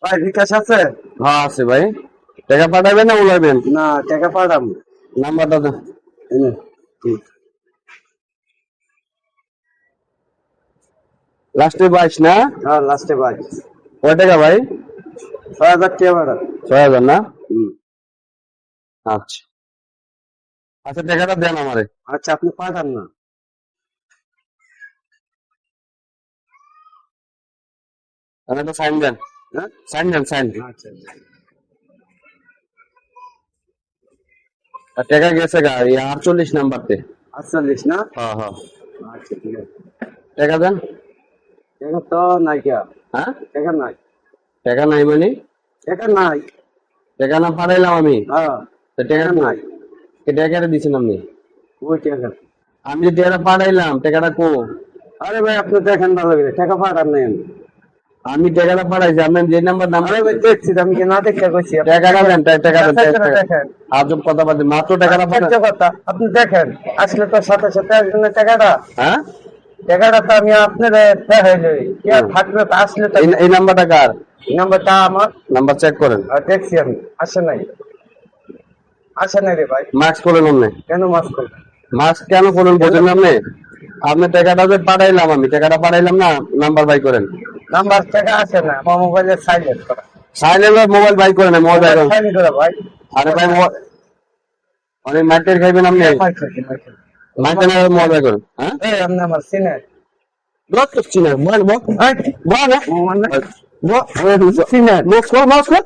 ভাই বিকাশ আছে? হ্যাঁ আছে ভাই। টাকা পাঠাবেন না উড়াবেন? না, টাকা পাঠাবো। নাম্বারটা দেন। এনে। হুম। লাস্টে 22 না? হ্যাঁ, লাস্টে ভাই কয় টাকা ভাই? 6,000 টাকা পাঠান। 6000 না? হুম। আচ্ছা আচ্ছা, টাকাটা দেন আমারে। আচ্ছা, আপনি পাঠান না। আমি একটা সাইন দেন। হ্যাঁ, সাইন দেন, সাইন। আচ্ছা আচ্ছা। আর টাকা গেছে গা এই 48 নাম্বারতে। 48 না? হ্যাঁ হ্যাঁ। আচ্ছা, ঠিক আছে। টাকা দেন। টাকা তো নাই কে? হ্যাঁ, টাকা নাই। টাকা নাই মানে? টাকা নাই। টাকা না পাঠাইলাম আমি। হ্যাঁ, তো টাকা টাকা কো? নাই। টাকাটা দিছেন আপনি? ওই টাকা। আমি যে টাকাটা পাঠাইলাম টাকাটা কো? আরে ভাই, আপনি দেখেন ভালো করে, টাকা পাঠান নাই আমি। আমি টাকাটা পাঠাইছি, আপনার যে নাম্বার আরে ভাই, দেখছি তো, আমি কি না দেখে কইছি? টাকাটা দেন, টাকা দেন, আচ্ছা, আচ্ছা, দেখেন। আজব কথা বাদে মাত্র টাকাটা পাঠান। আচ্ছা, কথা আপনি দেখেন, আসলে তো সাথে সাথে একজনের টাকাটা হ্যাঁ, টাকাটা তো আমি আপনার দেখাইলে কি আর হুম। থাকলে তো আসলে তো এই নাম্বারটা কার? নাম্বারটা আমার। নাম্বার চেক করেন। দেখছি আমি, আসে নাই, আসে নাই রে ভাই। মাস্ক করেন আপনি। কেন মাস করবেন? মাস্ক কেন করেন বোঝেন না আপনি? আপনি টাকাটা যে পাঠাইলাম, আমি টাকাটা পাঠাইলাম না, নাম্বার বাই করেন। নাম্বার টাকা আসে না, আমার মোবাইলে সাইলেন্ট করা। সাইলেন্ট মোবাইল বাই করেন, মোবাইল বাই করেন। সাইলেন্ট করা ভাই। আরে ভাই অনেক মার্কেট খাইবেন আপনি। মার্কেট মোবাইল বাই করেন। হ্যাঁ, এই আপনি আমার সিনে ব্লক করছি না মোবাইল বক বক না মানে বক সিনে মোবাইল কর, মোবাইল কর।